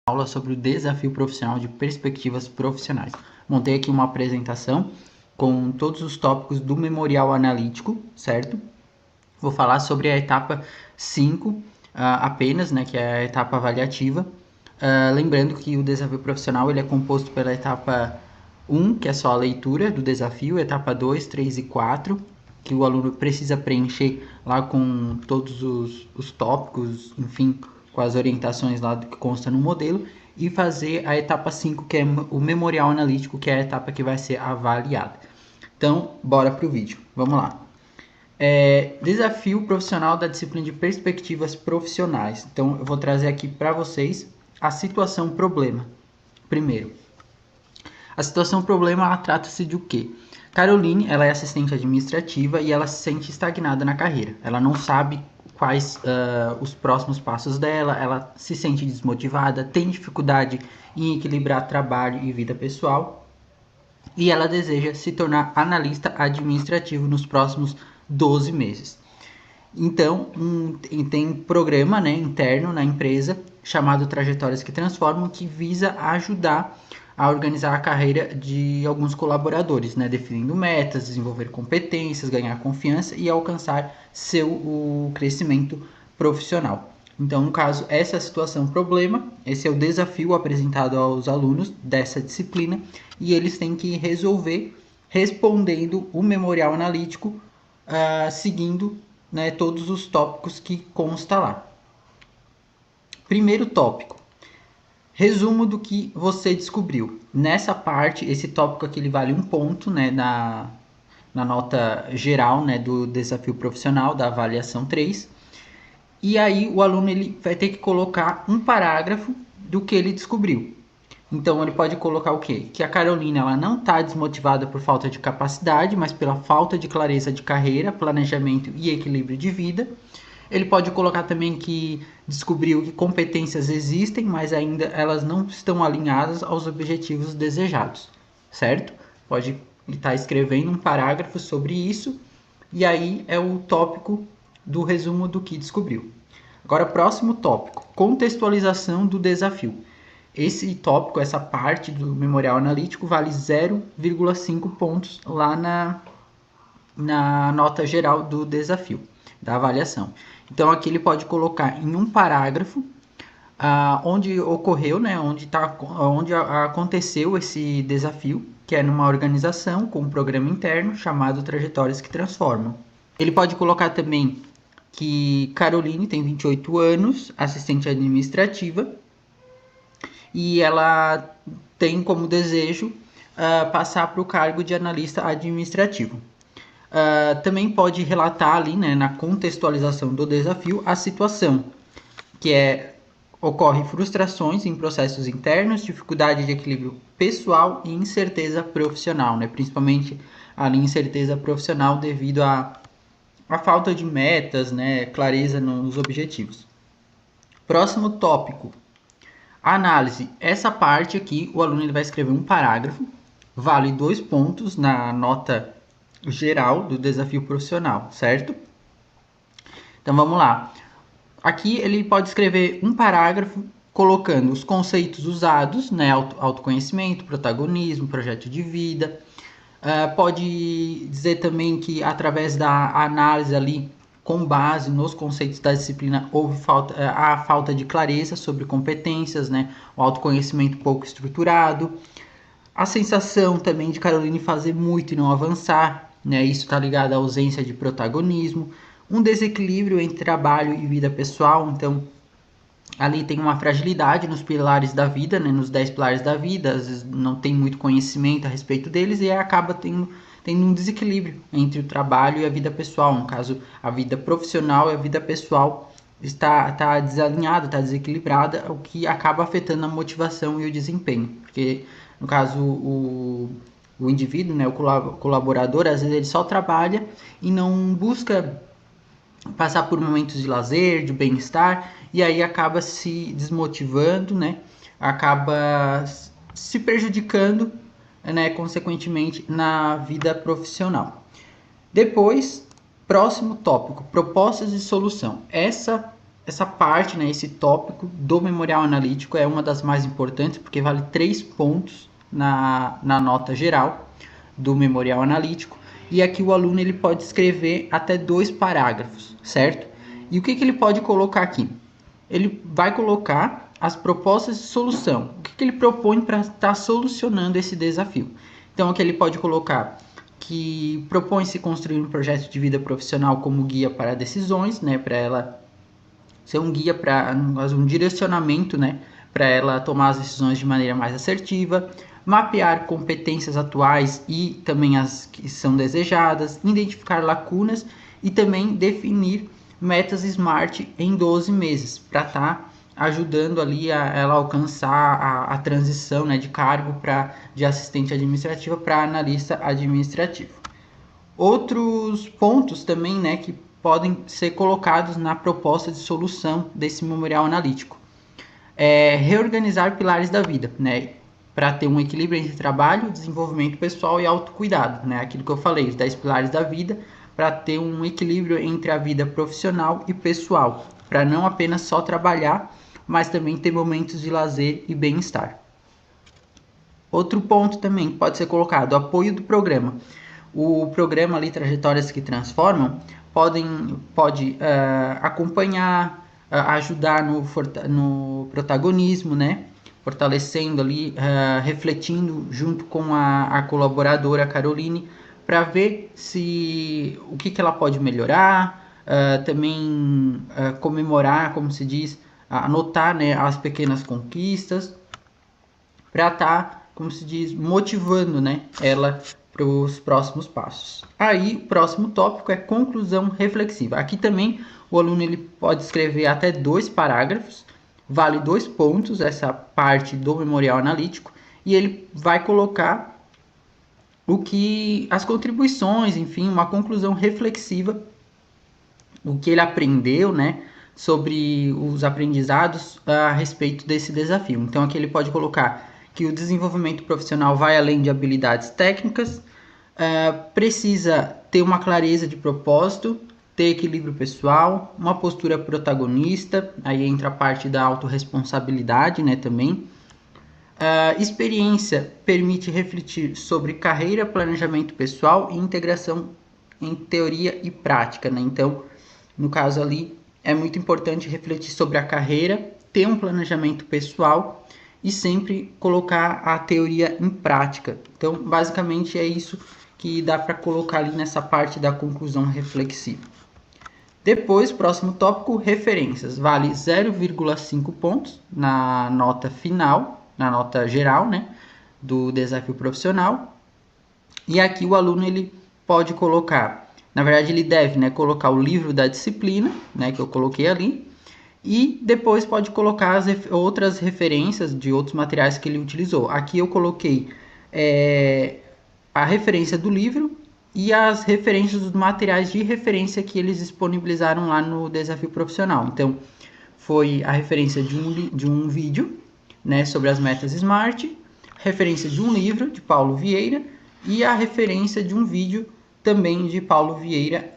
aula sobre o desafio profissional de perspectivas profissionais. Montei aqui uma apresentação com todos os tópicos do memorial analítico, certo? Vou falar sobre a etapa 5 apenas, né, que é a etapa avaliativa. Lembrando que o desafio profissional ele é composto pela etapa 1, que é só a leitura do desafio, etapa 2, 3 e 4, que o aluno precisa preencher lá com todos os tópicos, enfim, com as orientações lá que consta no modelo, e fazer a etapa 5, que é o memorial analítico, que é a etapa que vai ser avaliada. Então, bora para o vídeo. Vamos lá. Desafio profissional da disciplina de perspectivas profissionais. Então, eu vou trazer aqui para vocês a situação problema. Primeiro, a situação problema trata-se de o quê? Caroline, ela é assistente administrativa e ela se sente estagnada na carreira. Ela não sabe quais os próximos passos dela, ela se sente desmotivada, tem dificuldade em equilibrar trabalho e vida pessoal e ela deseja se tornar analista administrativo nos próximos 12 meses. Então, tem um programa, né, interno na empresa chamado Trajetórias que Transformam, que visa ajudar a organizar a carreira de alguns colaboradores, né, definindo metas, desenvolver competências, ganhar confiança e alcançar o crescimento profissional. Então, no caso, essa é a situação problema, esse é o desafio apresentado aos alunos dessa disciplina e eles têm que resolver respondendo o memorial analítico, seguindo, né, todos os tópicos que consta lá. Primeiro tópico, resumo do que você descobriu. Nessa parte, esse tópico aqui ele vale 1 ponto, né, na nota geral, né, do desafio profissional, da avaliação 3. E aí o aluno ele vai ter que colocar um parágrafo do que ele descobriu. Então ele pode colocar o quê? Que a Carolina ela não está desmotivada por falta de capacidade, mas pela falta de clareza de carreira, planejamento e equilíbrio de vida. Ele pode colocar também que descobriu que competências existem, mas ainda elas não estão alinhadas aos objetivos desejados, certo? Pode estar escrevendo um parágrafo sobre isso, e aí é o tópico do resumo do que descobriu. Agora, próximo tópico, contextualização do desafio. Esse tópico, essa parte do memorial analítico, vale 0,5 pontos lá na nota geral do desafio, da avaliação. Então, aqui ele pode colocar em um parágrafo onde ocorreu, né, onde aconteceu esse desafio, que é numa organização com um programa interno chamado Trajetórias que Transformam. Ele pode colocar também que Caroline tem 28 anos, assistente administrativa, e ela tem como desejo passar para o cargo de analista administrativo. Também pode relatar ali, né, na contextualização do desafio, a situação, que ocorre frustrações em processos internos, dificuldade de equilíbrio pessoal e incerteza profissional, né, principalmente ali incerteza profissional devido à falta de metas, né, clareza nos objetivos. Próximo tópico, análise. Essa parte aqui, o aluno ele vai escrever um parágrafo, vale 2 pontos na nota geral do desafio profissional, certo? Então vamos lá. Aqui ele pode escrever um parágrafo colocando os conceitos usados, né, autoconhecimento, protagonismo, projeto de vida. Pode dizer também que através da análise ali, com base nos conceitos da disciplina, houve a falta de clareza sobre competências, né, o autoconhecimento pouco estruturado, a sensação também de Caroline fazer muito e não avançar, né, isso está ligado à ausência de protagonismo, um desequilíbrio entre trabalho e vida pessoal, então ali tem uma fragilidade nos pilares da vida, né, nos 10 pilares da vida, às vezes não tem muito conhecimento a respeito deles e acaba tendo um desequilíbrio entre o trabalho e a vida pessoal. No caso, a vida profissional e a vida pessoal está desalinhada, está desequilibrada, o que acaba afetando a motivação e o desempenho. Porque, no caso, o indivíduo, né, o colaborador, às vezes ele só trabalha e não busca passar por momentos de lazer, de bem-estar, e aí acaba se desmotivando, né? Acaba se prejudicando, né, consequentemente, na vida profissional. Depois, próximo tópico, propostas de solução. Essa essa parte, né, esse tópico do memorial analítico é uma das mais importantes, porque vale 3 pontos na nota geral do memorial analítico. E aqui o aluno ele pode escrever até 2 parágrafos, certo? E o que ele pode colocar aqui? Ele vai colocar as propostas de solução. O que ele propõe para estar solucionando esse desafio? Então, aqui ele pode colocar que propõe-se construir um projeto de vida profissional como guia para decisões, né, para ela ser um guia, para um direcionamento, né, para ela tomar as decisões de maneira mais assertiva, mapear competências atuais e também as que são desejadas, identificar lacunas e também definir metas SMART em 12 meses, para estar ajudando ali a ela alcançar a transição, né, de cargo de assistente administrativa para analista administrativo. Outros pontos também, né, que podem ser colocados na proposta de solução desse memorial analítico. Reorganizar pilares da vida, né, para ter um equilíbrio entre trabalho, desenvolvimento pessoal e autocuidado, né, aquilo que eu falei, os 10 pilares da vida, para ter um equilíbrio entre a vida profissional e pessoal, para não apenas só trabalhar, mas também ter momentos de lazer e bem-estar. Outro ponto também que pode ser colocado, apoio do programa. O programa ali, Trajetórias que Transformam, pode acompanhar, ajudar no protagonismo, né? Fortalecendo ali, refletindo junto com a colaboradora Caroline, para ver o que ela pode melhorar, também comemorar, como se diz, anotar, né, as pequenas conquistas, para estar, como se diz, motivando, né, ela para os próximos passos. Aí, o próximo tópico é conclusão reflexiva. Aqui também o aluno ele pode escrever até 2 parágrafos, vale 2 pontos essa parte do memorial analítico, e ele vai colocar as contribuições, enfim, uma conclusão reflexiva, o que ele aprendeu, né, sobre os aprendizados a respeito desse desafio. Então, aqui ele pode colocar que o desenvolvimento profissional vai além de habilidades técnicas, precisa ter uma clareza de propósito, ter equilíbrio pessoal, uma postura protagonista, aí entra a parte da autorresponsabilidade, né, também. Experiência permite refletir sobre carreira, planejamento pessoal e integração em teoria e prática, né? Então, no caso ali, é muito importante refletir sobre a carreira, ter um planejamento pessoal e sempre colocar a teoria em prática. Então, basicamente é isso que dá para colocar ali nessa parte da conclusão reflexiva. Depois, próximo tópico, referências. Vale 0,5 pontos na nota final, na nota geral, né, do desafio profissional. E aqui o aluno ele pode colocar, na verdade ele deve, né, colocar o livro da disciplina, né, que eu coloquei ali, e depois pode colocar outras referências de outros materiais que ele utilizou. Aqui eu coloquei a referência do livro e as referências dos materiais de referência que eles disponibilizaram lá no desafio profissional. Então, foi a referência de um vídeo, né, sobre as metas SMART, referência de um livro de Paulo Vieira e a referência de um vídeo também de Paulo Vieira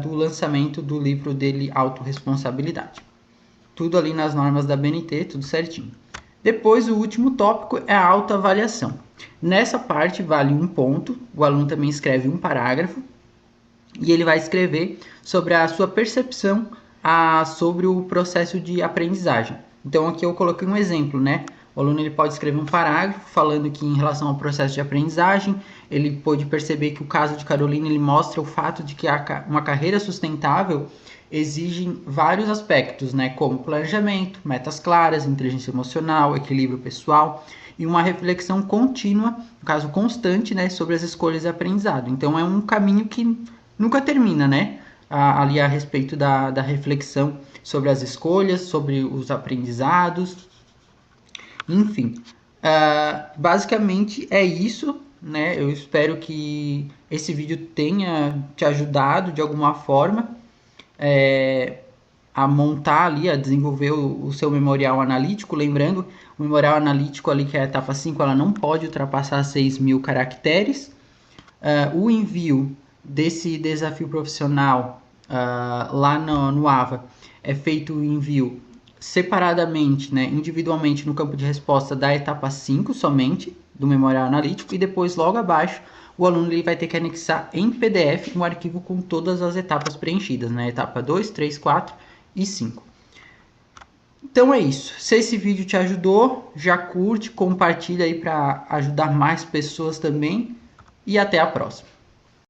do lançamento do livro dele, Autorresponsabilidade. Tudo ali nas normas da BNT, tudo certinho. Depois, o último tópico é a autoavaliação. Nessa parte, vale 1 ponto. O aluno também escreve um parágrafo. E ele vai escrever sobre a sua percepção sobre o processo de aprendizagem. Então, aqui eu coloquei um exemplo, né? O aluno ele pode escrever um parágrafo falando que, em relação ao processo de aprendizagem, ele pôde perceber que o caso de Carolina ele mostra o fato de que uma carreira sustentável exige vários aspectos, né, como planejamento, metas claras, inteligência emocional, equilíbrio pessoal e uma reflexão contínua, no caso constante, né, sobre as escolhas e aprendizado. Então é um caminho que nunca termina, né, ali a respeito da reflexão sobre as escolhas, sobre os aprendizados, enfim. Basicamente é isso, né, eu espero que esse vídeo tenha te ajudado de alguma forma a montar ali, a desenvolver o seu memorial analítico. Lembrando, o memorial analítico ali, que é a etapa 5, ela não pode ultrapassar 6.000 caracteres. O envio desse desafio profissional lá no AVA é feito o envio separadamente, né, individualmente no campo de resposta da etapa 5 somente, do memorial analítico, e depois logo abaixo o aluno ele vai ter que anexar em PDF um arquivo com todas as etapas preenchidas, né, etapa 2, 3, 4 e 5. Então é isso. Se esse vídeo te ajudou, já curte, compartilha aí para ajudar mais pessoas também e até a próxima.